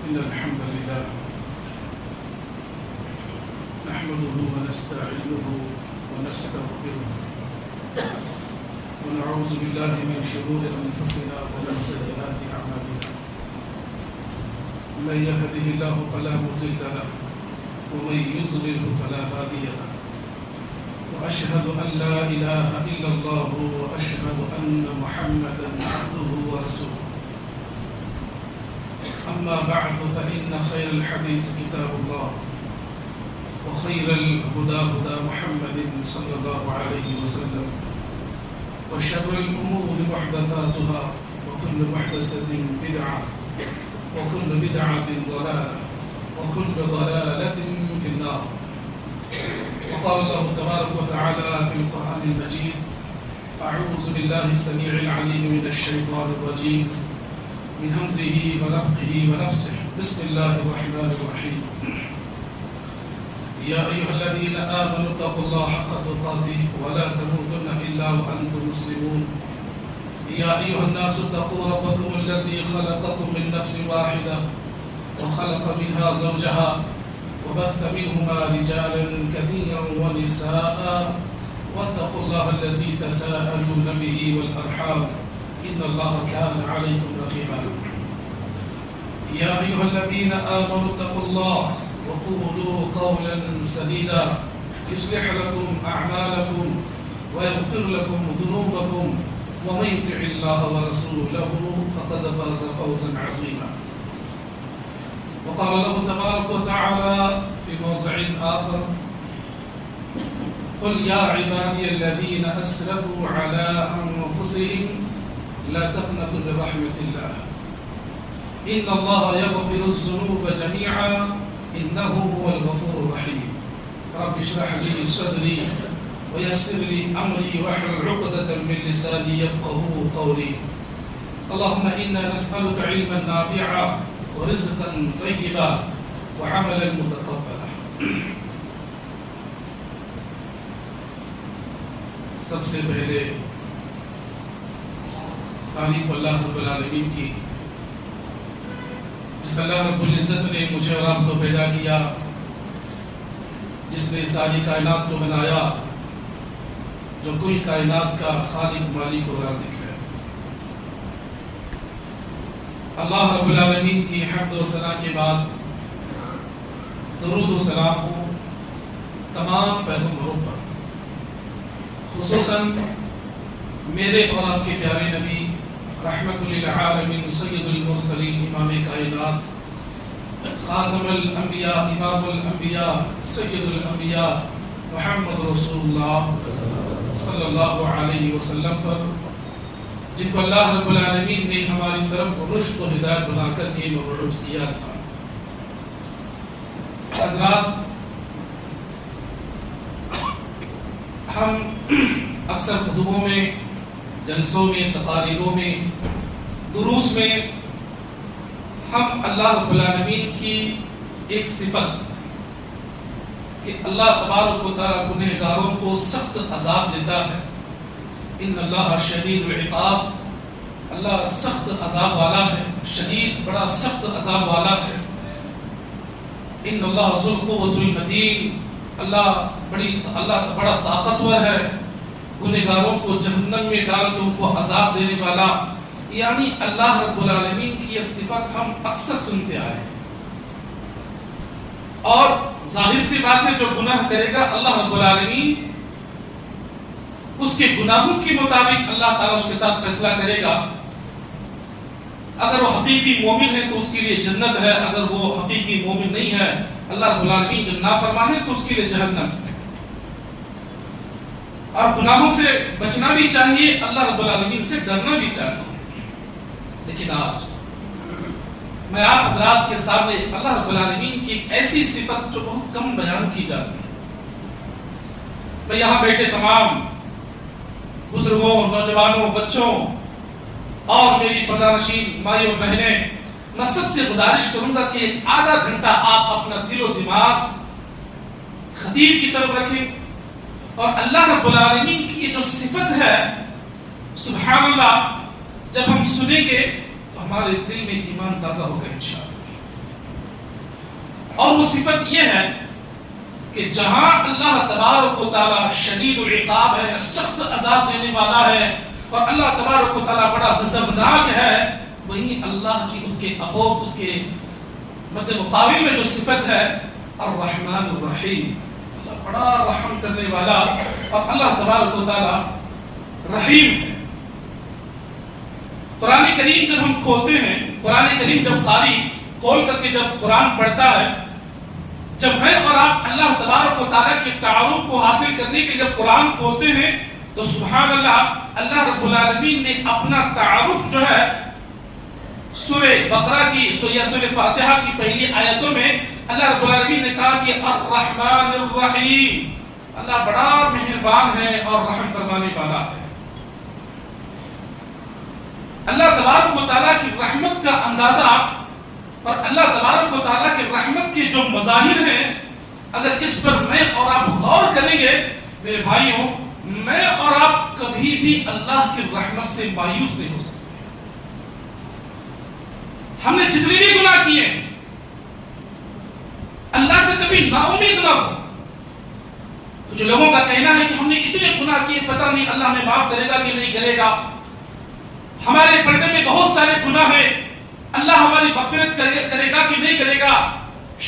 إن الحمد لله نحمده ونستعينه ونستغفره ونعوذ بالله من شرور أنفسنا ومن سيئات أعمالنا من يهده الله فلا مضل له ومن يضلل فلا هادي له وأشهد أن لا إله إلا الله وأشهد أن محمدا عبده ورسوله أما بعد فإن خير الحديث كتاب الله وخير الهدى هدى محمد صلى الله عليه وسلم وشر الأمور محدثاتها وكل محدثة بدعة وكل بدعة ضلالة وكل ضلالة في النار. وقال الله تبارك وتعالى في القرآن المجيد: أعوذ بالله السميع العليم من الشيطان الرجيم من همزه ونفخه ونفسه. بسم الله الرحمن الرحيم. يا أيها الذين آمنوا اتقوا الله حق تقاته ولا تموتن إلا وأنتم مسلمون. يا أيها الناس اتقوا ربكم الذي خلقكم من نفس واحدة وخلق منها زوجها وبث منهما رجالا كثيرا ونساء واتقوا الله الذي تساءلون به والأرحام إن الله كان عليكم رقيبا. يا أيها الذين آمنوا اتقوا الله وقولوا قولا سديدا يصلح لكم أعمالكم ويغفر لكم ذنوبكم ومن يطع الله ورسوله فقد فاز فوزا عظيما. وقال الله تبارك وتعالى في موضع آخر: قل يا عبادي الذين أسرفوا على أنفسهم لا تقنطوا من رحمة الله إن الله يغفر الذنوب جميعا إنه هو الغفور الرحيم. رب اشرح لي صدري ويسر لي أمري واحلل عقدة من لساني يفقهوا قولي. اللهم إنا نسألك علما نافعا ورزقا طيبا وعملا متقبلا. سب سے پہلے تعریف اللہ رب العالمین کی، جس اللہ رب العزت نے مجھے اور آپ کو پیدا کیا، جس نے ساری کائنات کو بنایا، جو کل کائنات کا خالق مالک و رازق ہے۔ اللہ رب العالمین کی حمد و ثنا کے بعد درود و سلام ہو تمام پیغمبروں پر، خصوصاً میرے اور آپ کے پیارے نبی رحمت للعالمین سید المرسلین امام کائنات خاتم الانبیاء امام الانبیاء سید الانبیاء محمد رسول اللہ صلی اللہ علیہ وسلم پر، جن کو اللہ رب العالمین نے ہماری طرف رشد و ہدایت بنا کر کے مبعوث کیا تھا۔ حضرات، ہم اکثر خطبوں میں، جلسوں میں، تقاریروں میں، دروس میں ہم اللہ رب العالمین کی ایک صفت کہ اللہ تبارک و تعالیٰ گنہگاروں کو سخت عذاب دیتا ہے، ان اللہ شدید العقاب، اللہ سخت عذاب والا ہے، شدید بڑا سخت عذاب والا ہے، ان اللہ ذو القوۃ المتین، اللہ بڑا طاقتور ہے، گنہگاروں کو جہنم میں ڈال کے ان کو عذاب دینے والا۔ یعنی اللہ رب العالمین کی یہ صفت ہم اکثر سنتے آئے ہیں، اور ظاہر سی بات ہے جو گناہ کرے گا اللہ رب العالمین اس کے گناہوں کے مطابق اللہ تعالیٰ اس کے ساتھ فیصلہ کرے گا۔ اگر وہ حقیقی مومن ہے تو اس کے لیے جنت ہے، اگر وہ حقیقی مومن نہیں ہے، اللہ رب العالمین جو نافرمان ہے تو اس کے لیے جہنم ہے۔ اور گناہوں سے بچنا بھی چاہیے، اللہ رب العالمین سے ڈرنا بھی چاہیے۔ لیکن آج میں آپ حضرات کے سامنے اللہ رب العالمین کی ایک ایسی صفت جو بہت کم بیان کی جاتی ہے۔ میں یہاں بیٹھے تمام بزرگوں، نوجوانوں، بچوں اور میری پردہ نشین مائیوں بہنیں، میں سب سے گزارش کروں گا کہ ایک آدھا گھنٹہ آپ اپنا دل و دماغ خطیب کی طرف رکھیں، اور اللہ رب العالمین کی یہ جو صفت ہے سبحان اللہ جب ہم سنیں گے تو ہمارے دل میں ایمان تازہ ہوگا انشاءاللہ۔ صفت یہ ہے کہ جہاں اللہ تبارک و تعالی شدید العقاب ہے، سخت عذاب دینے والا ہے، اور اللہ تبارک و تعالی بڑا غضبناک ہے، وہیں اللہ کی اس کے اپوز، اس کے مد مقابل میں جو صفت ہے الرحمن الرحیم، اللہ بڑا رحم کرنے والا، اور اللہ تبارک و تعالی رحیم ہے۔ قرآن کریم جب ہم کھولتے ہیں، قرآن کریم جب قاری کھول کر کے جب قرآن پڑھتا ہے، جب میں اور آپ اللہ تبارک و تعالیٰ کے تعارف کو حاصل کرنے کے جب قرآن کھولتے ہیں تو سبحان اللہ، اللہ رب العالمین نے اپنا تعارف جو ہے سورہ بقرہ کی یا سورہ فاتحہ کی پہلی آیتوں میں اللہ رب العالمین نے کہا کہ الرحمن الرحیم، اللہ بڑا مہربان ہے اور رحم فرمانے والا ہے۔ اللہ تبارک و تعالیٰ کی رحمت کا اندازہ اور اللہ تبارک و تعالیٰ کی رحمت کے جو مظاہر ہیں، اگر اس پر میں اور آپ غور کریں گے میرے بھائیوں، میں اور آپ کبھی بھی اللہ کی رحمت سے مایوس نہیں ہو سکتے۔ ہم نے جتنی بھی گناہ کیے اللہ سے کبھی نا امید نہ ہو۔ کچھ لوگوں کا کہنا ہے کہ ہم نے اتنے گناہ کیے، پتہ نہیں اللہ ہمیں معاف کرے گا کہ نہیں کرے گا، ہمارے پردے میں بہت سارے گناہ ہیں، اللہ ہماری مغفرت کرے گا کہ نہیں کرے گا،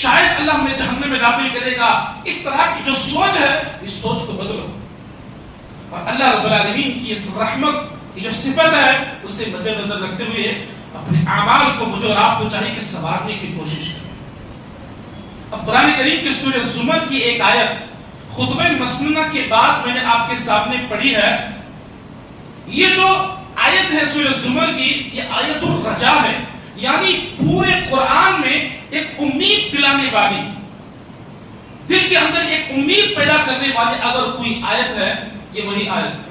شاید اللہ ہمیں جہنم میں داخل کرے گا۔ اس طرح کی جو سوچ ہے، اس سوچ کو بدلو، اور اللہ رب العالمین کی اس رحمت کی جو صفت ہے اسے مد نظر رکھتے ہوئے اپنے اعمال کو مجھے اور آپ کو چاہیے کہ سنوارنے کی کوشش کریں۔ اب قرآن کریم کے سورہ زمر کی ایک آیت خطبہ مسنونہ کے بعد میں نے آپ کے سامنے پڑھی ہے۔ یہ جو آیت ہے سورہ زمر کی، یہ آیت الرجا ہے، یعنی پورے قرآن میں ایک امید دلانے والی، دل کے اندر ایک امید پیدا کرنے والی اگر کوئی آیت ہے یہ وہی آیت ہے۔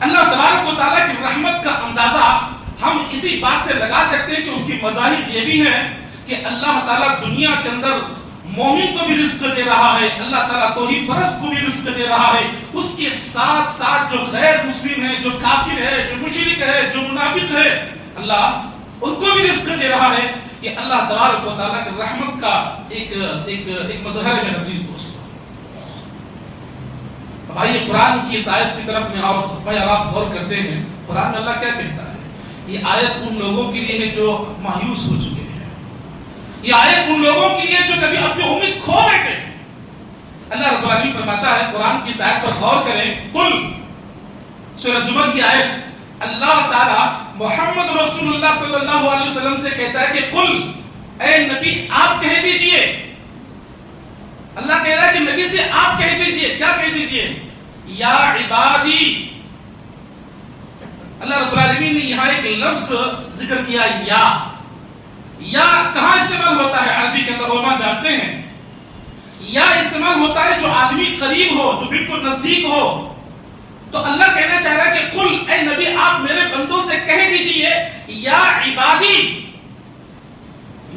اللہ تبارک و تعالیٰ کی رحمت کا اندازہ ہم اسی بات سے لگا سکتے ہیں کہ اس کی مظاہر یہ بھی ہیں کہ اللہ تعالیٰ دنیا کے اندر مومن کو بھی رزق دے رہا ہے، اللہ تعالیٰ توحید پرست کو بھی رزق دے رہا ہے، اس کے ساتھ ساتھ جو غیر مسلم ہے، جو کافر ہے، جو مشرک ہے، جو منافق ہے، اللہ ان کو بھی رزق دے رہا ہے۔ یہ اللہ تبارک و تعالیٰ کی رحمت کا ایک مظہر میں نظیر دوست۔ اب آئیے قرآن کی اس آیت کی طرف میں اور آپ غور کرتے ہیں، قرآن میں اللہ کیا کہتا ہے؟ یہ آیت ان لوگوں کے لیے ہے جو مایوس ہو چکے ہیں، یہ آیت ان لوگوں کے لیے جو کبھی اپنی امید کھو بیٹھے۔ اللہ رب العالمین فرماتا ہے، قرآن کی اس آیت پر غور کریں، قل، سورہ زمر کی آیت، اللہ تعالیٰ محمد رسول اللہ صلی اللہ علیہ وسلم سے کہتا ہے کہ قل، اے نبی آپ کہہ دیجئے، اللہ کہہ رہا ہے کہ نبی سے آپ کہہ دیجئے، کیا کہہ دیجئے؟ یا عبادی۔ اللہ رب العالمین نے یہاں ایک لفظ ذکر کیا، یا کہاں استعمال ہوتا ہے عربی کے اندر؟ علماء جانتے ہیں یا استعمال ہوتا ہے جو آدمی قریب ہو، جو بالکل نزدیک ہو۔ تو اللہ کہنا چاہ رہا ہے کہ قل، اے نبی آپ میرے بندوں سے کہہ دیجئے، یا عبادی،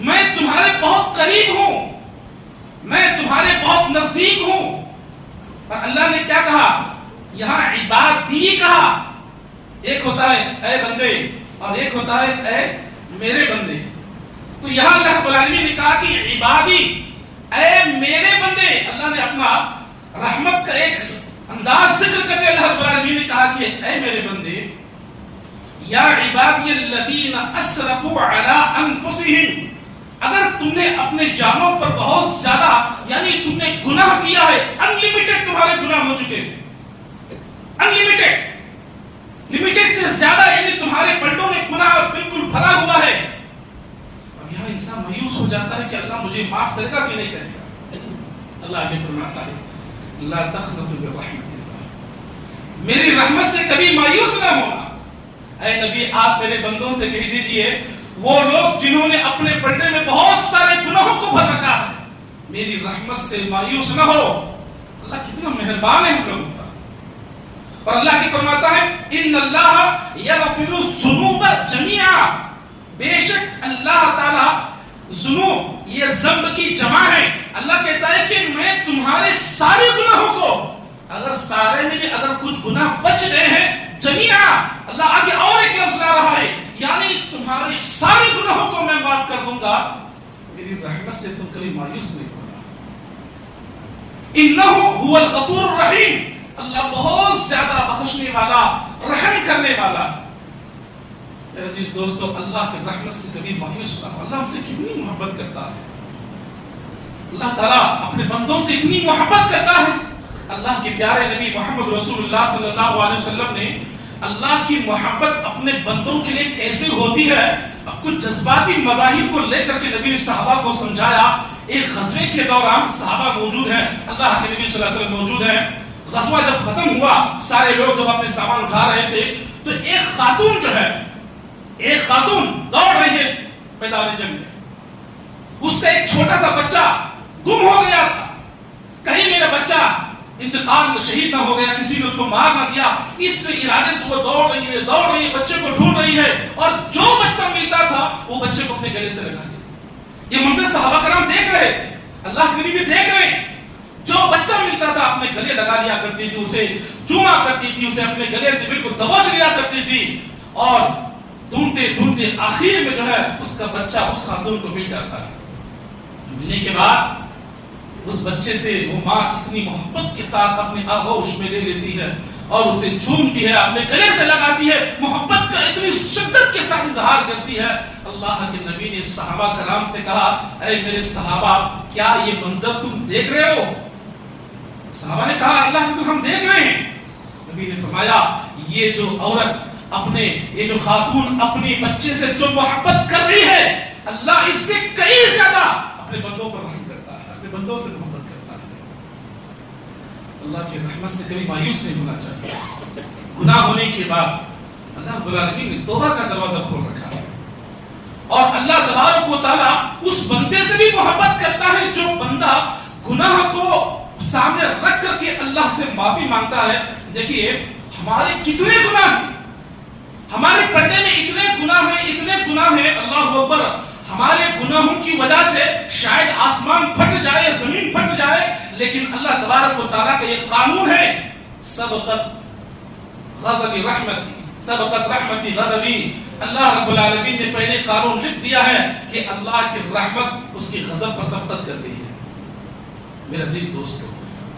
میں تمہارے بہت قریب ہوں، میں تمہارے بہت نزدیک ہوں۔ اور اللہ نے کیا کہا؟ یہاں عبادی کہا۔ ایک ہوتا ہے اے بندے اور ایک ہوتا ہے اے میرے بندے۔ تو یہاں اللہ رب العالمین نے کہا کہ عبادی، اے میرے بندے۔ اللہ نے اپنا رحمت کا ایک انداز ذکر کرتے اللہ رب العالمین نے کہا کہ اے میرے بندے، یا عبادی الذین اسرفوا علی انفسہم، اگر تم نے اپنے جانوں پر بہت زیادہ، یعنی تم نے گناہ کیا ہے، انلیمیٹڈ تمہارے گناہ ہو چکے ہیں، انلیمیٹڈ، لمیٹڈ سے زیادہ، یعنی تمہارے پلٹوں میں گناہ بالکل بھرا ہوا ہے۔ اب یہاں انسان مایوس ہو جاتا ہے کہ اللہ مجھے معاف کرے گا کہ نہیں کرے گا۔ اللہ نے فرمایا لا تقنطوا من رحمت اللہ، میری رحمت سے کبھی مایوس نہ ہونا۔ اے نبی آپ میرے بندوں سے کہہ دیجئے، وہ لوگ جنہوں نے اپنے پردے میں بہت سارے گناہوں کو بھر رکھا ہے، میری رحمت سے مایوس نہ ہو۔ اللہ کتنا مہربان ہے ہم لوگوں پر۔ اور اللہ کی فرماتا ہے ان اللہ یغفر الذنوب جميعا، بے شک اللہ تعالی ذنوب یہ ذنب کی جمع ہے۔ اللہ کہتا ہے کہ میں تمہارے سارے گناہوں کو، اگر سارے میں بھی اگر کچھ گناہ بچ گئے ہیں، جميعا، اللہ آگے اور ایک لفظ لا رہا ہے، یعنی تمہارے سارے گناہوں کو میں معاف کر دوں گا۔ میری رحمت سے تم کبھی مایوس نہیں ہونا. انہ هو الغفور الرحیم، اللہ بہت زیادہ بخشنے والا، رحم کرنے والا. میرے عزیز دوستو، اللہ کی رحمت سے کبھی مایوس نہ ہو. اللہ ہم سے کتنی محبت کرتا ہے. اللہ تعالیٰ اپنے بندوں سے اتنی محبت کرتا ہے. اللہ کے پیارے نبی محمد رسول اللہ صلی اللہ علیہ وسلم نے اللہ کی محبت اپنے بندوں کے لیے کیسے ہوتی ہے اب کچھ جذباتی مظاہر کو لے کر کے نبی نے صحابہ کو سمجھایا. ایک غزوے کے دوران صحابہ موجود ہیں، اللہ کے نبی صلی اللہ علیہ وسلم موجود ہیں. غزوہ جب ختم ہوا، سارے لوگ جب اپنے سامان اٹھا رہے تھے تو ایک خاتون جو ہے، ایک خاتون دوڑ رہی ہے میدان جنگ میں. اس کا ایک چھوٹا سا بچہ گم ہو گیا تھا. کہیں میرا بچہ انتقال شہید نہ ہو گیا، کسی نے اس کو مار نہ دیا. اس ارادے سے وہ دوڑ رہی ہے، بچے کو ڈھونڈ رہی ہے، اور جو بچہ ملتا تھا وہ بچے کو اپنے گلے سے لگا لیتی. یہ منظر صحابہ کرام دیکھ رہے تھے، اللہ کے نبی بھی دیکھ رہے ہیں. جو بچہ ملتا تھا اپنے گلے لگا لیا کرتی تھی، اسے چوما کرتی تھی، اسے اپنے گلے سے بالکل دبوچ لیا کرتی تھی. اور ڈھونڈتے ڈھونڈتے آخر میں جو ہے اس کا بچہ اس خاتون کو مل جاتا ہے. ملنے کے بعد اس بچے سے وہ ماں اتنی محبت کے ساتھ اپنے آغوش میں لے لیتی ہے اور اسے چومتی ہے، اپنے گلے سے لگاتی ہے، محبت کا اتنی شدت کے ساتھ اظہار کرتی ہے. اللہ کے نبی نے صحابہ کرام سے کہا، اے میرے صحابہ، کیا یہ منظر تم دیکھ رہے ہو؟ صحابہ نے کہا، اللہ کے رسول ہم دیکھ رہے ہیں. نبی نے فرمایا، یہ جو عورت یہ جو خاتون اپنے بچے سے جو محبت کر رہی ہے، اللہ اس سے کئی زیادہ اپنے بندوں پر رحم کرتا ہے، اپنے بندوں سے محبت کرتا ہے. اللہ کی رحمت سے کبھی مایوس نہیں ہونا چاہیے. گناہ ہونے کے بعد اللہ رب العالمین نے توبہ کا دروازہ کھول رکھا ہے، اور اللہ تبارک و تعالیٰ اس بندے سے بھی محبت کرتا ہے جو بندہ گناہ کو سامنے رکھ کر کے اللہ سے معافی مانگتا ہے. دیکھیے ہمارے کتنے گناہ ہیں، ہمارے پردے میں اتنے گناہ ہیں، اللہ اکبر. ہمارے گناہوں کی وجہ سے شاید آسمان پھٹ جائے، زمین پھٹ جائے، لیکن اللہ تبارک و تعالیٰ کا یہ قانون ہے، سبقت غضبی رحمتی، سبقت رحمتی غضبی. اللہ رب العالمین نے پہلے قانون لکھ دیا ہے کہ اللہ کی رحمت اس کی غضب پر سبقت کر گئی ہے. میرے عزیز دوستو،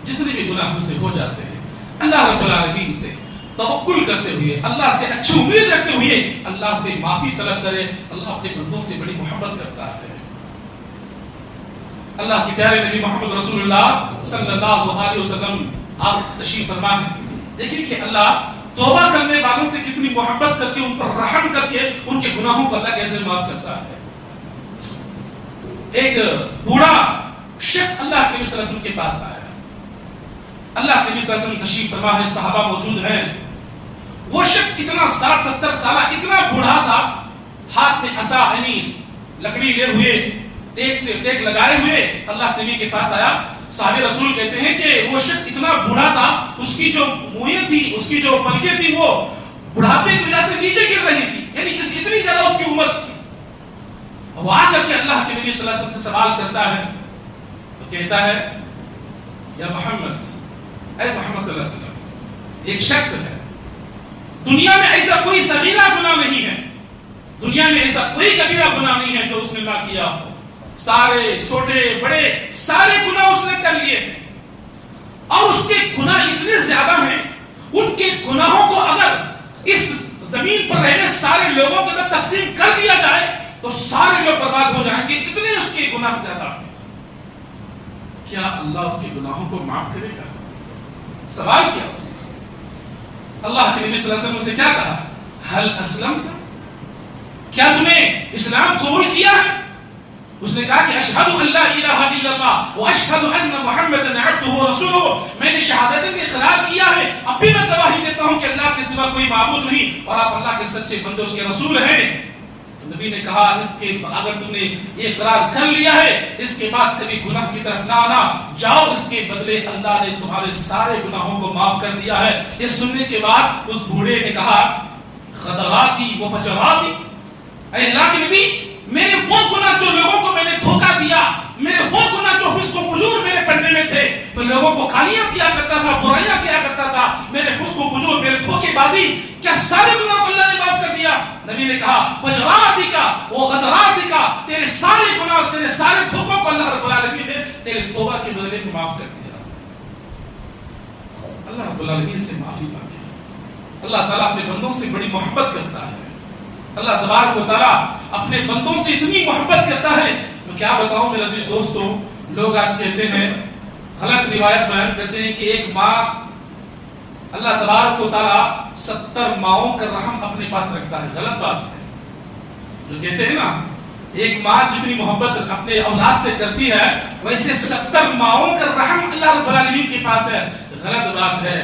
جتنے بھی گناہ ہم سے ہو جاتے ہیں، اللہ رب العالمین سے توکل کرتے ہوئے، اللہ سے اچھی امید رکھتے ہوئے اللہ سے معافی طلب کرے. اللہ اپنے بندوں سے بڑی محبت کرتا ہے. اللہ کے پیارے نبی محمد رسول اللہ صلی اللہ علیہ وسلم آپ تشریف فرما ہیں. دیکھیں کہ اللہ توبہ کرنے والوں سے کتنی محبت کر کے، ان پر رحم کر کے ان کے گناہوں کو اللہ کیسے معاف کرتا ہے. ایک بوڑھا شخص اللہ کے نبی صلی اللہ علیہ وسلم کے پاس آیا. اللہ کے نبی صلی اللہ علیہ وسلم تشریف فرما ہے، صحابہ موجود ہیں. وہ شخص اتنا 60-70 سالہ، اتنا بوڑھا تھا، ہاتھ میں عصا یعنی لکڑی لے ہوئے، ٹیک سے ٹیک لگائے ہوئے اللہ کے نبی کے پاس آیا. صحابہ رسول کہتے ہیں کہ وہ شخص اتنا بوڑھا تھا، اس کی جو موئیں تھی، اس کی جو پلکیں تھی، وہ بڑھاپے کی وجہ سے نیچے گر رہی تھی، یعنی اتنی زیادہ اس کی عمر تھی. وہ آ کر کے اللہ کے نبی صلی اللہ علیہ وسلم سے سوال کرتا ہے، وہ کہتا ہے، یا محمد، اے محمد صلی اللہ علیہ وسلم، ایک شخص ہے، دنیا میں ایسا کوئی صغیرہ گناہ نہیں ہے، دنیا میں ایسا کوئی کبیرہ گناہ نہیں ہے جو اس نے نہ کیا ہو. سارے چھوٹے بڑے سارے گناہ اس نے کر لیے ہیں، اور اس کے گناہ اتنے زیادہ ہیں، ان کے گناہوں کو اگر اس زمین پر رہنے سارے لوگوں کو اگر تقسیم کر دیا جائے تو سارے لوگ برباد ہو جائیں گے، اتنے اس کے گناہ زیادہ ہیں. کیا اللہ اس کے گناہوں کو معاف کرے گا؟ سوال کیا اس نے. اللہ کے نبی صلی اللہ علیہ وسلم سے کیا کہا؟ حل اسلمت، کیا تم نے اسلام قبول کیا ہے؟ اس نے کہا کہ اشہد ان لا الہ الا اللہ واشہد ان محمدا عبدہ ورسولہ، میں نے شہادت میں اقرار کیا ہے، اب بھی میں گواہی دیتا ہوں کہ اللہ کے سوا کوئی معبود نہیں اور آپ اللہ کے سچے بندے اس کے رسول ہیں. نبی نے کہا اس کے اگر تم نے یہ اقرار کر لیا ہے، اس کے بعد کبھی گناہ کی طرف نہ آنا، جاؤ، اس کے بدلے اللہ نے تمہارے سارے گناہوں کو معاف کر دیا ہے. یہ سننے کے بعد اس بوڑھے نے کہا، خدراتی و فجراتی، اے اللہ کے نبی، میرے وہ گناہ جو لوگوں کو میں نے دھوکہ دیا، میرے وہ گناہ جو فسق و فجور میرے پڑنے میں تھے، میں لوگوں کو گالیاں دیا کرتا تھا، برائیاں کیا کرتا تھا، میرے فسق و فجور، میرے دھوکے بازی، کیا سارے گناہ کو اللہ نے معاف کر دیا؟ نبی نے کہا، فجراتی کا وہ غدراتی کا، تیرے سارے گناہ، تیرے سارے العالمین نے تیرے توبہ کے بدلے میں معاف کر دیا. اللہ رب العالمین سے معافی مانگے. اللہ تعالیٰ اپنے بندوں سے بڑی محبت کرتا ہے. اللہ تبارک و تعالیٰ اپنے بندوں سے اتنی محبت کرتا ہے. میں کیا بتاؤں میرے عزیز دوستوں, لوگ آج کہتے ہیں, غلط روایت بیان کرتے ہیں کہ ایک ماں, اللہ تبارک و تعالیٰ 70 ماؤں کا رحم اپنے پاس رکھتا ہے. غلط بات ہے. جو کہتے ہیں نا ایک ماں جتنی محبت اپنے اولاد سے کرتی ہے ویسے 70 ماؤں کا رحم اللہ رب العالمین کے پاس ہے. غلط بات ہے.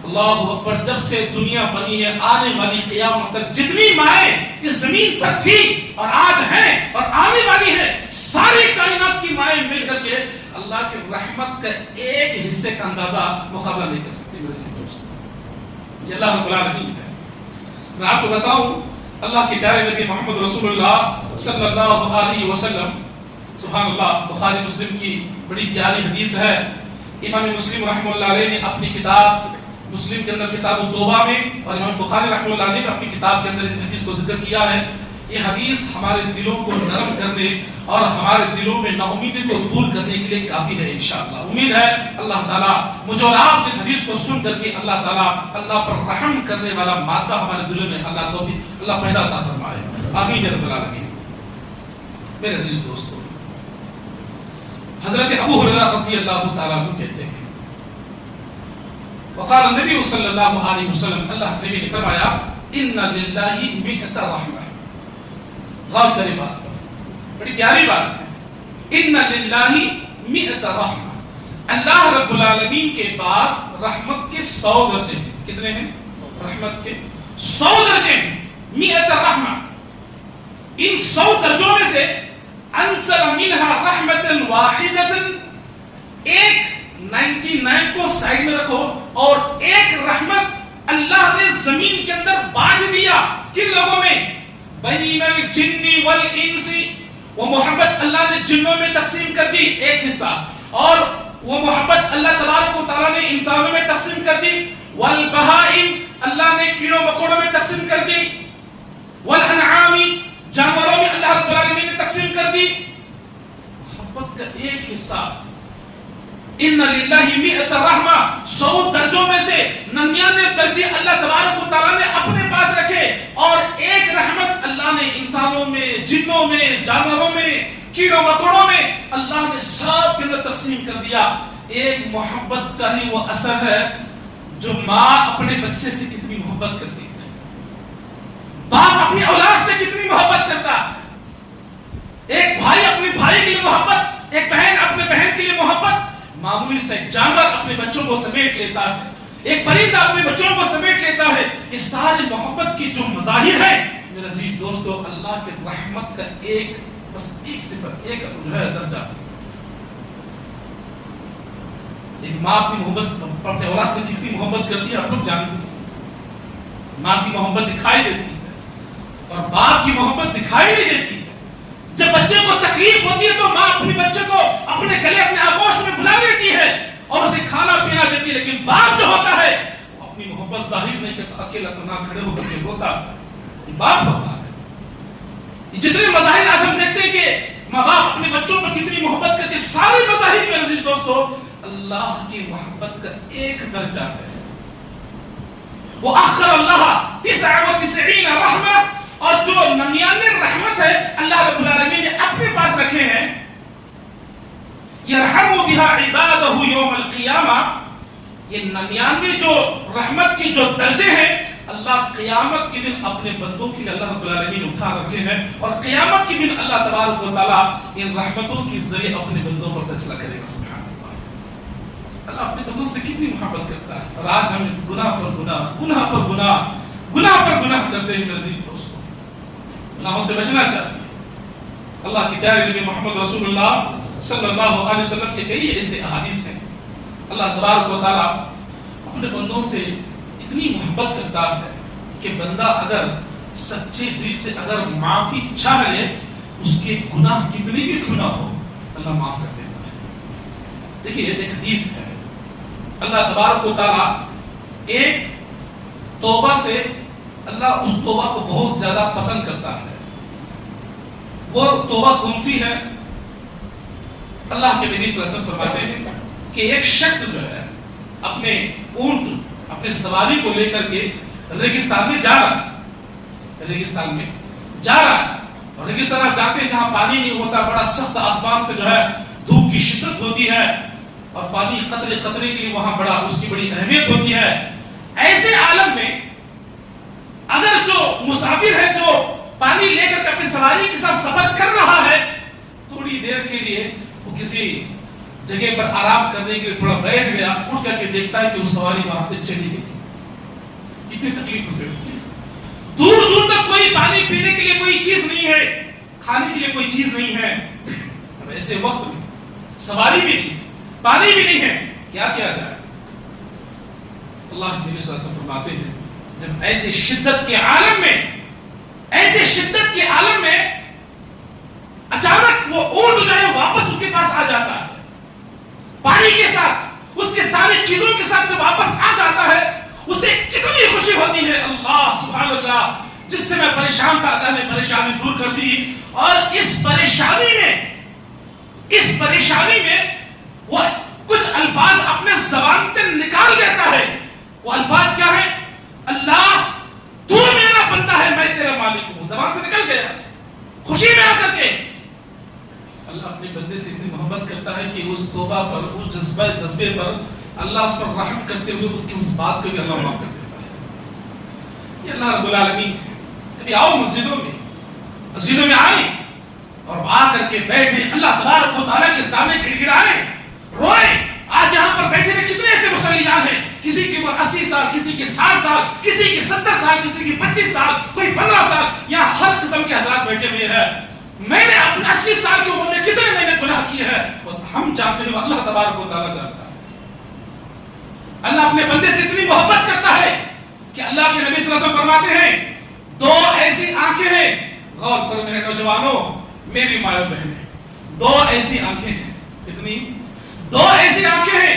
اللہ اکبر. جب سے دنیا بنی ہے آنے والی قیامت تک جتنی مائیں اس زمین پر تھی اور آج ہیں اور آنے والی ہیں, ساری کائنات کی مائیں مل کر کے اللہ کی رحمت کا ایک حصے کا اندازہ مقابلہ نہیں کر سکتی. یہ اللہ رب العالمین ہے. میں آپ کو بتاؤں, اللہ کے پیارے نبی محمد رسول اللہ صلی اللہ علیہ وسلم, سبحان اللہ, بخاری مسلم کی بڑی پیاری حدیث ہے. امام مسلم رحمہ اللہ علیہ نے اپنی کتاب مسلم کے اندر کتاب التوبہ میں, اور امام بخاری رحمہ اللہ علیہ نے اپنی کتاب کے اندر اس حدیث کو ذکر کیا ہے. یہ حدیث ہمارے دلوں کو نرم کرنے اور ہمارے دلوں میں ناامیدی کو دور کرنے کے لیے کافی ہے انشاءاللہ. امید ہے اللہ تعالیٰ مجھے اور آپ اس حدیث کو سن کر کے اللہ تعالیٰ اللہ پر رحم کرنے والا مادہ ہمارے دلوں میں اللہ توفیق اللہ پیدا عطا فرمائے. آمین یا رب العالمین. میرے عزیز دوستو, حضرت ابو ہریرہ رضی اللہ تعالیٰ عنہ کہتے ہیں, وقال النبی صلی اللہ علیہ وسلم, اللہ نبی نے فرمایا, ان للہ مئۃ رحمہ. غور کریں بات پر, بڑی پیاری بات ہے. ان للہ مئۃ رحمہ. اللہ رب العالمین کے پاس رحمت کے 100 درجے ہیں. کتنے ہیں؟ رحمت کے 100 درجے ہیں. مئۃ رحمہ. ان 100 درجوں میں سے انزل منها رحمۃ واحدۃ, ایک 99 کو سائڈ میں رکھو اور ایک رحمت اللہ نے زمین کے اندر بانٹ دیا. کن لوگوں میں؟ بین الجن والانس. وہ محبت اللہ نے جنوں میں تقسیم کر دی ایک حصہ, اور وہ محبت اللہ تبارک و تعالیٰ نے انسانوں میں تقسیم کر دی. والبہائم, اللہ نے کیڑوں مکوڑوں میں تقسیم کر دی. والانعام, جانوروں میں اللہ رب العالمین نے تقسیم کر دی. محبت کا ایک حصہ. ان للہ مئۃ رحمہ. 100 درجوں میں سے 99 درجے اللہ تبارک و تعالیٰ نے اپنے پاس رکھے, اور ایک رحمت اللہ نے انسانوں میں, جنوں میں, جانوروں میں, کیڑوں مکوڑوں میں اللہ نے سب کے اندر تقسیم کر دیا. ایک محبت کا ہی وہ اثر ہے جو ماں اپنے بچے سے کتنی محبت کرتی ہے, باپ اپنی اولاد سے کتنی محبت کرتا ہے, ایک بھائی اپنے بھائی کے لیے محبت, ایک بہن اپنے بہن کے لیے محبت. معمولی سے ایک جانور اپنے بچوں کو سمیٹ لیتا ہے, ایک پرندہ اپنے بچوں کو سمیٹ لیتا ہے. اس ساری محبت کی جو مظاہر ہے میرے عزیز دوستو, اللہ کے رحمت کا ایک بس ایک صفت, ایک درجہ. ایک ماں اپنی محبت اپنے اولاد سے کتنی محبت کرتی ہے آپ لوگ جانتے ہیں. ماں کی محبت دکھائی دیتی ہے اور باپ کی محبت دکھائی نہیں دیتی ہے. جب بچے کو تکلیف ہوتی ہے تو ماں اپنے بچے کو اپنے گلے اپنے آغوش میں بلا لیتی ہے اور اسے کھانا پینا دیتی ہے, لیکن باپ جو ہوتا ہے وہ اپنی محبت ظاہر نہیں کرتا, اکیلا تنہا کھڑے ہو کر کے ہوتا ہے, باپ ہوتا ہے. جتنے مظاہر آج ہم دیکھتے ہیں کہ ماں باپ اپنے بچوں پر کتنی محبت کرتے ہیں, سارے مظاہر میں عزیز دوستو اللہ کی محبت کا ایک درجہ ہے. وہ اخر اللہ 99 رحمہ, اور جو 99 رحمت ہے اللہ رب العالمین نے اپنے پاس رکھے ہیں. یرحم بها عباده یوم القیامہ. یہ 99 جو رحمت کی جو درجے ہیں اللہ قیامت کے دن اپنے بندوں کے لیے اللہ رب العالمین اٹھا رکھے ہیں, اور قیامت کے دن اللہ تبارک و تعالیٰ ان رحمتوں کے ذریعے اپنے بندوں پر فیصلہ کرے گا. سبحان اللہ, اللہ اپنے بندوں سے کتنی محبت کرتا ہے. اور آج ہم گناہ پر گناہ, گناہ پر گناہ, گناہ پر گناہ کرتے ہیں. میرے عزیز دوستو گناہوں سے بچنا چاہیے. اللہ کی پیارے نبی محمد رسول اللہ صلی اللہ علیہ وسلم کے کئی ایسے احادیث ہیں. اللہ تبارک و تعالیٰ اپنے بندوں سے اتنی محبت کرتا ہے کہ بندہ اگر سچے دل سے اگر معافی چاہ لے, اس کے گناہ کتنی بھی گناہ ہو اللہ معاف کر دیتا ہے. دیکھیے ایک حدیث ہے, اللہ تبارک و تعالیٰ ایک توبہ سے اللہ اس توبہ کو بہت زیادہ پسند کرتا ہے. وہ توبہ کون سی ہے؟ اللہ کے نبی صلی اللہ علیہ وسلم فرماتے ہیں کہ ایک شخص جو ہے اپنے اونٹ اپنے سواری کو لے کر کے ریگستان میں جا رہا ہے، ریگستان میں جا رہا ہے، اور ریگستان آپ جانتے ہیں جہاں پانی نہیں ہوتا، بڑا سخت آسمان سے جو ہے دھوپ کی شدت ہوتی ہے اور پانی قطرے قطرے کے لیے وہاں بڑا اس کی بڑی اہمیت ہوتی ہے۔ ایسے عالم میں اگر جو مسافر ہے جو پانی لے کر کے اپنی سواری کے ساتھ سفر کر رہا ہے، تھوڑی دیر کے لیے وہ کسی جگہ پر آرام کرنے کے لیے تھوڑا بیٹھ گیا، اٹھ کر کے دیکھتا ہے کہ وہ سواری وہاں سے چلی گئی، کتنی تکلیف اسے ہوئی۔ دور دور تک کوئی پانی پینے کے لیے کوئی چیز نہیں ہے، کھانے کے لیے کوئی چیز نہیں ہے، اب ایسے وقت میں سواری بھی نہیں، پانی بھی نہیں ہے، کیا کیا جائے؟ اللہ کے نبی صلی اللہ علیہ وسلم فرماتے ہیں جب ایسے شدت کے عالم میں، ایسے شدت کے عالم میں اچانک وہ اونٹ جو ہے واپس اس کے پاس آ جاتا ہے، پانی کے ساتھ، اس کے ساری چیزوں کے ساتھ جب واپس آ جاتا ہے، اسے کتنی خوشی ہوتی ہے، اللہ سبحان اللہ، جس سے میں پریشان تھا اللہ نے پریشانی دور کر دی۔ اور اس پریشانی میں وہ کچھ الفاظ اپنے زبان سے نکال دیتا ہے۔ وہ الفاظ کیا ہے؟ اللہ تو میرا بندہ ہے، میں تیرا مالک ہوں، زبان سے نکل گیا خوشی میں آ کر کے۔ اللہ اپنے بندے سے اتنی محبت کرتا ہے کہ اس توبہ پر، اس جذبے پر اللہ اس پر رحم کرتے ہوئے اس کی اس بات کو بھی اللہ معاف کر دیتا ہے۔ یہ اللہ رب العالمین ہے۔ کبھی آؤ مسجدوں میں آئیں اور آ کر کے بیٹھیں، اللہ تبارک و تعالیٰ کے سامنے گڑگڑائیں، روئیں۔ آج یہاں پر بیٹھے ہوئے کتنے ایسے مسلمان ہیں، کسی کی عمر 80 سال، کسی کی 60 سال، کسی کی 70 سال، کسی کی 25 سال، کوئی 15 سال، یہاں ہر قسم کے حضرات بیٹھے ہوئے ہیں۔ میں نے اپنے 80 سال کی عمر میں کتنے میں نے گناہ کیے ہیں، اور ہم جانتے ہیں، اللہ تبارک و تعالیٰ جانتا ہے۔ اللہ اپنے بندے سے اتنی محبت کرتا ہے کہ اللہ کے نبی صلی اللہ علیہ وسلم فرماتے ہیں دو ایسی آنکھیں ہیں، غور کرو میرے نوجوانوں، میری مائیں بہنیں، دو ایسی آنکھیں ہیں، اتنی دو ایسی آنکھیں ہیں،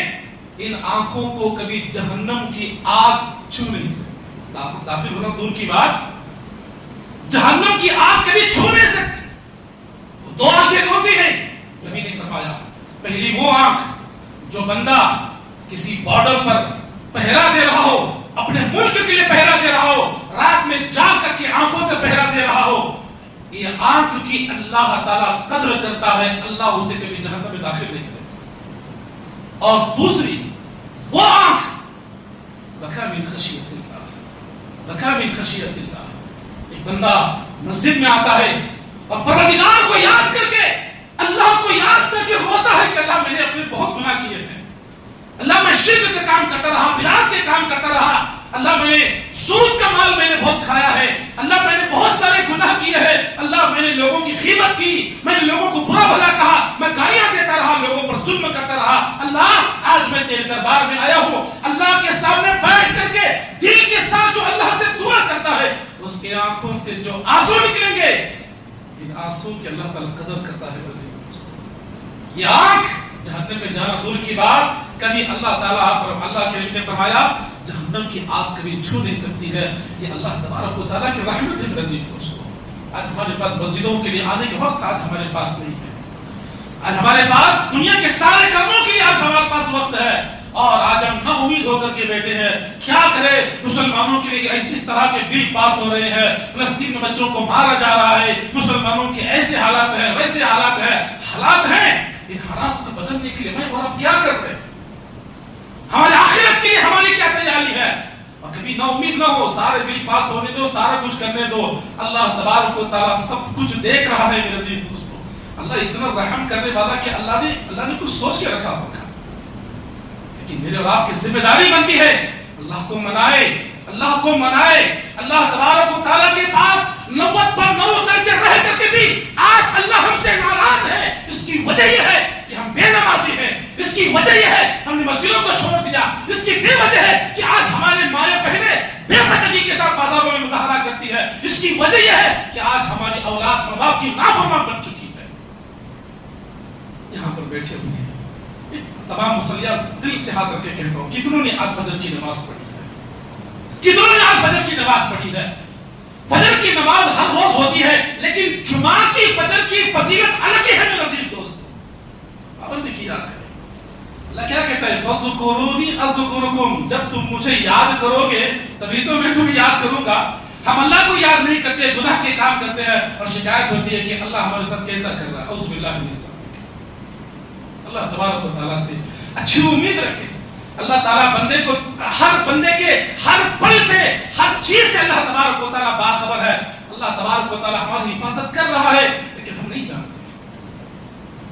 ان آنکھوں کو کبھی جہنم کی آگ چھو نہیں سکتی، داخل ہونا دور کی بات، جہنم کی آگ کبھی چھو نہیں سکتی۔ دو آنکھیں کون سی ہیں؟ نبی نے فرمایا پہلی وہ آنکھ جو بندہ کسی بارڈر پر پہرا دے رہا ہو، اپنے ملک کے لیے پہرا دے رہا ہو، رات میں جاگ کر کے آنکھوں سے پہرا دے رہا ہو، یہ آنکھ کی اللہ تعالیٰ قدر کرتا ہے، اللہ اسے کبھی جہنم میں داخل نہیں کرے۔ اور دوسری وہ آنکھ بکا من خشیت اللہ، بکا من خشیت اللہ، ایک بندہ مسجد میں آتا ہے اور پروردگار کو یاد کر کے، اللہ کو یاد کر کے روتا ہے کہ اللہ میں نے اپنے بہت گناہ کیے ہیں، اللہ میں شرک کا کام کرتا رہا، بدعت کے کام کرتا رہا، اللہ میں نے سود کا مال میں نے بہت کھایا ہے، اللہ میں نے بہت سارے گناہ کیے ہیں، اللہ میں نے لوگوں کی غیبت کی، میں نے لوگوں کو برا بھلا کہا، میں گالیاں دیتا رہا، لوگوں پر ظلم کرتا رہا، اللہ آج میں تیرے دربار میں آیا ہوں، اللہ کے سامنے بیٹھ کر کے دل کے ساتھ جو اللہ سے دعا کرتا ہے، اس کے آنکھوں سے جو آنسو نکلیں گے، ان آنسو کی اللہ تعالیٰ قدر کرتا ہے۔ یہ آنکھ جہنم میں جانا دور کی بات، کبھی اللہ کے نبی نے فرمایا جہنم کی آگ کبھی چھو نہیں سکتی ہے، یہ اللہ تبارک و تعالیٰ کی رحمت ہے میرے عزیز دوستو۔ آج ہمارے پاس مسجدوں کے لیے آنے کے وقت آج ہمارے پاس نہیں ہے، آج ہمارے پاس دنیا کے سارے کاموں کے لیے آج ہمارے پاس وقت ہے، اور آج ہم نا امید ہو کر کے بیٹھے ہیں، کیا کرے، مسلمانوں کے لیے اس طرح کے بل پاس ہو رہے ہیں، فلسطین میں بچوں کو مارا جا رہا ہے، مسلمانوں کے ایسے حالات ہیں، ویسے حالات ہیں، ان حالات کو بدلنے کے لیے میں اور آپ کیا کر رہے ہیں؟ ہمارے آخرت کے لیے ہماری کیا تیاری ہے؟ اور کبھی نا امید نہ ہو، سارے بل پاس ہونے دو، سارا کچھ کرنے دو، اللہ تبارک و تعالیٰ سب کچھ دیکھ رہا ہے میرے عزیز دوستو۔ اللہ اتنا رحم کرنے والا کہ اللہ نے کچھ سوچ کے رکھا ہوگا، لیکن میرے اور آپ کی ذمہ داری بنتی ہے اللہ کو منائے، اللہ تبارک و تعالیٰ کے پاس 90 پر 90 درجے رہ کر کے بھی آج اللہ ہم سے ناراض ہے۔ اس کی وجہ یہ ہے کہ ہم بے نمازی ہیں، اس کی وجہ یہ ہے ہم نے مسجدوں کو چھوڑ دیا، اس کی بے وجہ ہے کہ آج ہمارے مائیں بہنیں بے پردگی کے ساتھ بازاروں میں مظاہرہ کرتی ہے، اس کی وجہ یہ ہے کہ آج ہماری اولاد ماں باپ کی نافرمان بن چکی ہے۔ یہاں پر بیٹھے ہوئے ہیں تمام مسلیات، دل سے ہاتھ رکھ کے کہتا ہوں، کتنوں نے آج فجر کی نماز پڑھی ہے؟ کتنوں نے آج فجر کی نماز پڑھی ہے؟ فجر کی نماز ہر روز ہوتی ہے، لیکن جمعہ کی فجر کی فضیلت الگ ہی ہے میرے عزیز دوست۔ اذکرونی اذکرکم، جب تم مجھے یاد کرو گے تبھی تو میں تمہیں یاد کروں گا. ہم اللہ کو یاد نہیں کرتے، گناہ کے کام کرتے ہیں اور شکایت ہوتی ہے کہ اللہ ہمارے ساتھ کیسا کر رہا ہے. اعوذ باللہ من ذالک. اللہ تبارک و تعالیٰ سے اچھی امید رکھے. اللہ تعالیٰ بندے کو ہر بندے کے ہر پل سے ہر چیز سے اللہ تبارک و تعالیٰ باخبر ہے. اللہ تبارک و تعالیٰ ہماری حفاظت کر رہا ہے لیکن ہم نہیں جانتے.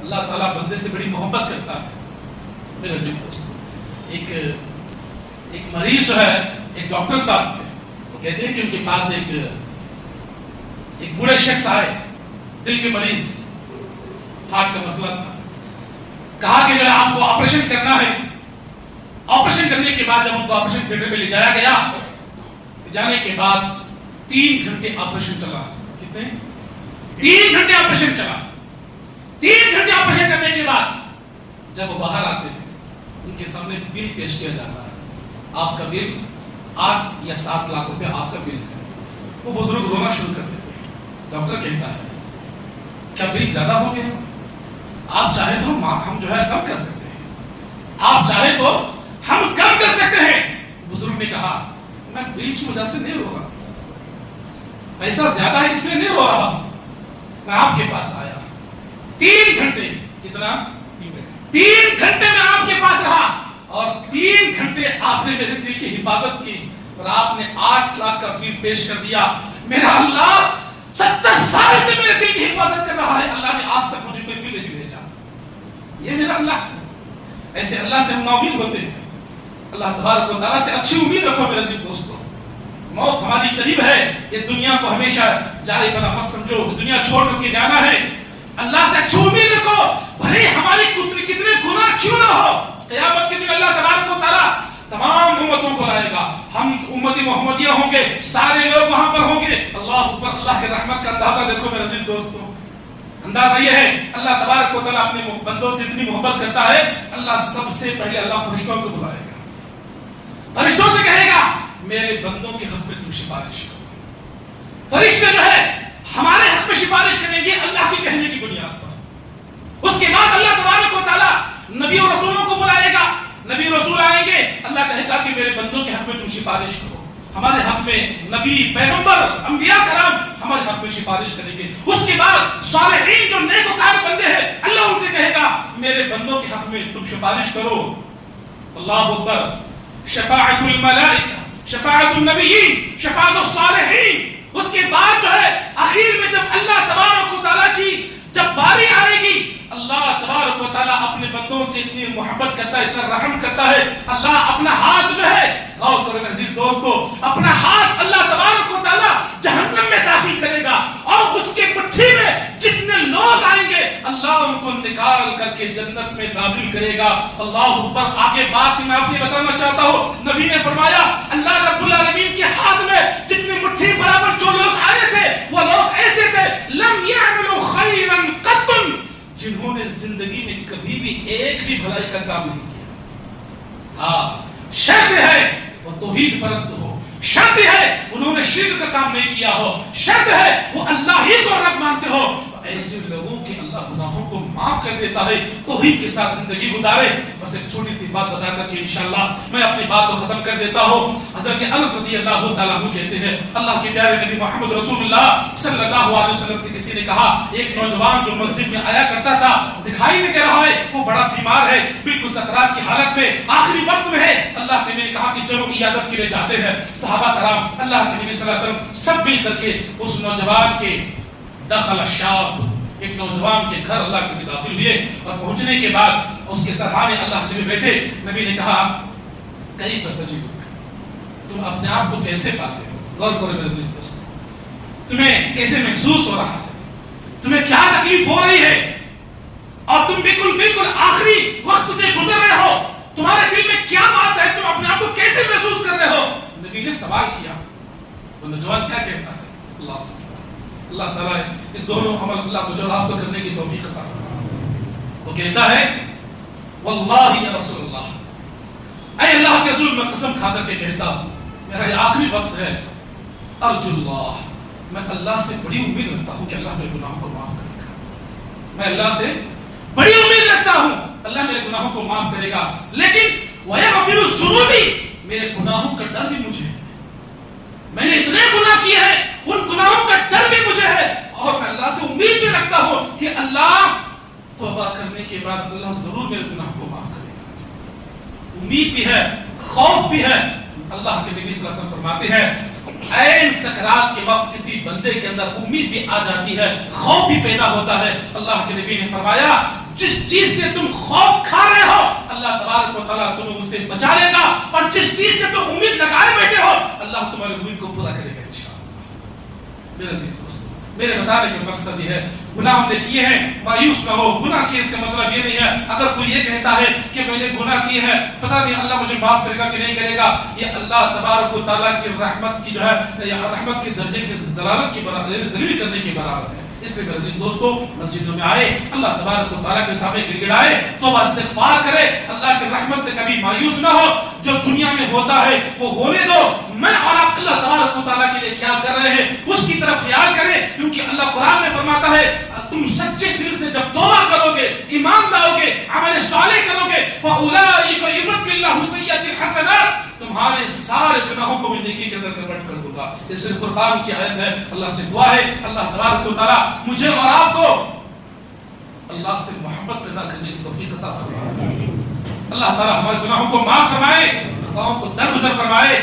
اللہ تعالیٰ بندے سے بڑی محبت کرتا ہے. میرے عزیز دوستو، ایک مریض جو ہے، ایک ڈاکٹر صاحب تھے، وہ کہتے ہیں کہ ان کے پاس ایک بوڑھے شخص آئے، دل کے مریض، ہارٹ کا مسئلہ تھا. کہا کہ جو ہے آپ کو آپریشن کرنا ہے. آپریشن کرنے کے بعد جب ان کو آپریشن تھیٹر میں لے جایا گیا، جانے کے بعد 3 گھنٹے آپریشن چلا. کتنے؟ 3 گھنٹے آپریشن چلا. 3 گھنٹے آپریشن کرنے کے بعد جب وہ باہر آتے ہیں، ان کے سامنے بل پیش کیا جاتا ہے. آپ کا بل 8 یا 7 لاکھ روپے آپ کا بل ہے. وہ بزرگ رونا شروع کر دیتے ہیں. ڈاکٹر کہتا ہے کیا بل زیادہ ہو گیا؟ آپ چاہے تو ہم جو ہے کم کر سکتے ہیں. آپ چاہے تو ہم کم کر سکتے ہیں. بزرگ نے کہا میں بل کی وجہ سے نہیں رو رہا، پیسہ زیادہ ہے اس لیے نہیں رو رہا. میں آپ کے پاس آیا 3 گھنٹے، کتنا؟ 3 گھنٹے میں آپ کے پاس رہا اور 3 گھنٹے آپ نے میرے دل کی حفاظت کی اور آپ نے 8 لاکھ کا بل پیش کر دیا. میرا اللہ 70 سال سے میرے دل کی حفاظت کر رہا ہے. اللہ نے آج تک مجھے کوئی بل نہیں بھیجا. یہ میرا اللہ. ایسے اللہ سے ہم ناامید ہوتے ہیں. اللہ تبارک و تعالیٰ سے اچھی امید رکھو میرے عزیز دوستو. موت ہماری قریب ہے. یہ دنیا کو ہمیشہ جاری بنا مت سمجھو. دنیا چھوڑ کے جانا ہے. اللہ سے اچھی امید رکھو. بھلے ہماری کتنے گناہ کیوں نہ ہو، قیامت کے دن اللہ تبارک و تعالیٰ تمام امتوں کو لائے گا. ہم امتی محمدیہ ہوں گے، سارے لوگ وہاں پر ہوں گے. اللہ اوپر. اللہ کے رحمت کا اندازہ دیکھو میرے عزیز دوستو. اندازہ یہ ہے اللہ تبارک و تعالیٰ اپنے بندوں سے اتنی محبت کرتا ہے. اللہ سب سے پہلے اللہ فرشتوں کو بلائے گا. فرشتوں سے کہے گا میرے بندوں کے حق میں تم سفارش کرو. فرشتے جو ہے ہمارے حق میں سفارش کریں گے اللہ کے کہنے کی بنیاد پر. اس کے بعد اللہ تبارک و تعالیٰ نبی اور رسولوں کو بلائے گا. نبی رسول آئیں گے. اللہ کہے گا کہ میرے بندوں کے حق میں تم سفارش کرو. ہمارے حق میں نبی، پیغمبر، انبیاء کرام ہمارے حق میں سفارش کریں گے. اس کے بعد صالحین جو نیکوکار بندے ہیں اللہ ان سے کہے گا میرے بندوں کے حق میں تم سفارش کرو. اللہ اکبر. شفاعت الملائکہ، شفاعت النبیین، شفاعت الصالحین. اس کے بعد جو ہے آخر میں جب اللہ تبارک و تعالیٰ کی جب باری آئے گی، اللہ تبارک و تعالیٰ اپنے بندوں سے اتنی محبت کرتا ہے، اتنا رحم کرتا ہے. اللہ اپنا ہاتھ جو ہے، غور کرو میرے عزیز دوستو، اپنا ہاتھ اللہ تبارک و تعالیٰ جہنم میں داخل کرے گا اور اس کے مٹھی میں جتنے لوگ آئیں گے اللہ ان کو نکال کر کے جنت میں داخل کرے گا. اللہ اوپر. آگے بات میں آپ کو بتانا چاہتا ہوں، نبی نے فرمایا اللہ رب العالمین کے ہاتھ میں جتنے مٹھی برابر جو لوگ آئے تھے وہ لوگ ایسے تھے لم يعملوا خيرا قط، جنہوں نے زندگی میں کبھی بھی ایک بھی بھلائی کا کام نہیں کیا. ہاں شرط ہے وہ توحید پرست ہو، شرط ہے انہوں نے شرک کا کام نہیں کیا ہو، شرط ہے وہ اللہ ہی کو رب مانتے ہو. ایسے لوگوں کے اللہ گناہوں کو معاف کر دیتا ہے. توحید کے ساتھ زندگی گزارے. بس ایک چھوٹی سی بات بتا کر کے انشاءاللہ میں اپنی بات کو ختم کر دیتا ہوں. حضرت انس رضی اللہ تعالیٰ عنہ کہتے ہیں اللہ کے پیارے نبی محمد رسول اللہ صلی اللہ علیہ وسلم سے کسی نے کہا ایک نوجوان جو مسجد میں آیا کرتا تھا دکھائی نہیں دے رہا ہے، وہ بڑا بیمار ہے، بالکل سکرات کی حالت میں، آخری وقت میں ہے. اللہ کے نبی نے کہا کہ چلو عیادت کے لیے جاتے ہیں. صحابہ کرام اللہ کے نبی صلی اللہ علیہ وسلم سب مل کر کے اس نوجوان کے دخل الشاب، ایک نوجوان کے گھر اللہ کے نبی داخل ہوئے اور پہنچنے کے بعد اس کے سرحانے اللہ کے نبی بیٹھے. نبی نے کہا کیف تجدک، تم اپنے آپ کو کیسے پاتے ہو؟ غور کرو میرے عزیز دوستو، تمہیں کیسے محسوس ہو رہا ہے؟ تمہیں کیا تکلیف ہو رہی ہے؟ اور تم بالکل آخری وقت سے گزر رہے ہو، تمہارے دل میں کیا بات ہے؟ تم اپنے آپ کو کیسے محسوس کر رہے ہو؟ نبی نے سوال کیا. وہ نوجوان کیا کہتا ہے؟ اللہ تعالیٰ یہ دونوں عمل اللہ مجھے اور آپ کو کرنے کی توفیق عطا فرمائے. وہ کہتا ہے واللہ یا رسول اللہ، اے اللہ کے رسول میں قسم کھا کر کے کہتا ہوں میرا یہ آخری وقت ہے، ارجو اللہ، میں اللہ سے بڑی امید رکھتا ہوں کہ اللہ میرے گناہوں کو معاف کرے گا. میں اللہ سے بڑی امید رکھتا ہوں اللہ میرے گناہوں کو معاف کرے گا، لیکن وَيَغْفِرُ الذُّنُوبِ، میرے گناہوں کا ڈر بھی مجھے ہے، میں نے اتنے گناہ کیے ہیں، ان گناہوں کا ڈر بھی مجھے ہے، اور میں اللہ سے امید بھی رکھتا ہوں کہ اللہ توبہ کرنے کے بعد اللہ ضرور میرے گناہ کو معاف کرے گا۔ امید بھی ہے، خوف بھی ہے۔ اللہ کے نبی صلی اللہ علیہ وسلم فرماتے ہیں عین سکرات کے وقت کسی بندے کے اندر امید بھی آ جاتی ہے، خوف بھی پیدا ہوتا ہے۔ اللہ کے نبی نے فرمایا جس چیز سے تم خوف کھا رہے ہو اللہ تبارک و تعالیٰ تمہیں اس سے بچا لے گا، اور جس چیز سے تم امید لگائے بیٹھے ہو اللہ تمہاری امید کو پورا کرے گا انشاءاللہ۔ میرے عزیز دوستو، میرے بتانے کا مقصد یہ ہے گناہ ہم نے کیے ہیں مایوس نہ ہو۔ گناہ کیے اس کا مطلب یہ نہیں ہے اگر کوئی یہ کہتا ہے کہ میں نے گناہ کیے ہیں پتہ نہیں اللہ مجھے معاف کرے گا کہ نہیں کرے گا، یہ اللہ تبارک و تعالیٰ کی رحمت کی جو ہے یا رحمت کے درجے کے ضلالت کی برابر، ذلیل کرنے کے برابر ہے۔ اس لیے میرے عزیز دوستو مسجدوں میں آئے، اللہ تبارک و تعالیٰ کے سامنے گڑ گڑائے، توبہ استغفار کرے، اللہ کی رحمت سے کبھی مایوس نہ ہو۔ جو دنیا میں ہوتا ہے وہ ہونے دو، میں اور آپ اللہ تبارک و تعالیٰ کے لیے کیا کر رہے ہیں اس کی طرف خیال کریں، کیونکہ اللہ قرآن میں فرماتا ہے تم سچے دل سے جب توبہ کرو گے، ایمان لاؤ گے، عمل صالح کرو گے، فَأُولَٰئِكَ يُبَدِّلُ اللَّهُ سَيِّئَاتِهِمْ حَسَنَاتٍ، تمہارے سارے گناہوں کو میں نیکی کے اندر کنورٹ کر دوں گا۔ اس سے فرقان کی آیت ہے۔ اللہ سے دعا ہے اللہ تبارک و تعالیٰ مجھے اور آپ کو اللہ سے محبت پیدا کرنے کی توفیق عطا فرمائے، اللہ تعالیٰ ہمارے گناہوں کو معاف فرمائے، خطاؤں کو درگزر فرمائے،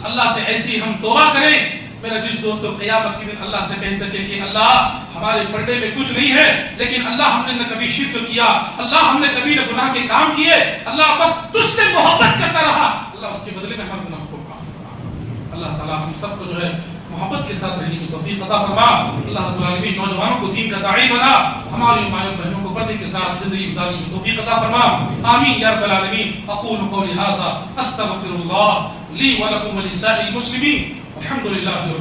اللہ سے ایسی ہم توبہ کریں میرے عزیز دوستو قیامت کے دن اللہ سے کہہ سکے کہ اللہ ہمارے پردے میں کچھ نہیں ہے، لیکن اللہ ہم نے نہ کبھی شرک کیا، اللہ ہم نے کبھی نہ گناہ کے کام کیے، اللہ بس تجھ سے محبت کرتا رہا، اللہ اس کے بدلے میں ہمارے گناہ کو معاف فرما۔ اللہ تعالیٰ ہم سب کو جو ہے محبت کے ساتھ رہنے کی توفیق عطا فرما۔ اللہ رب العالمین نوجوانوں کو دین کا داعی بنا، ہماری مائیں بہنوں کو پردے کے ساتھ زندگی گزارنے کی توفیق عطا فرما۔ آمین یا رب العالمین۔ اقول قولی ھذا استغفر اللہ لی ولکم ولسائر المسلمین، الحمد للہ رب العالمین۔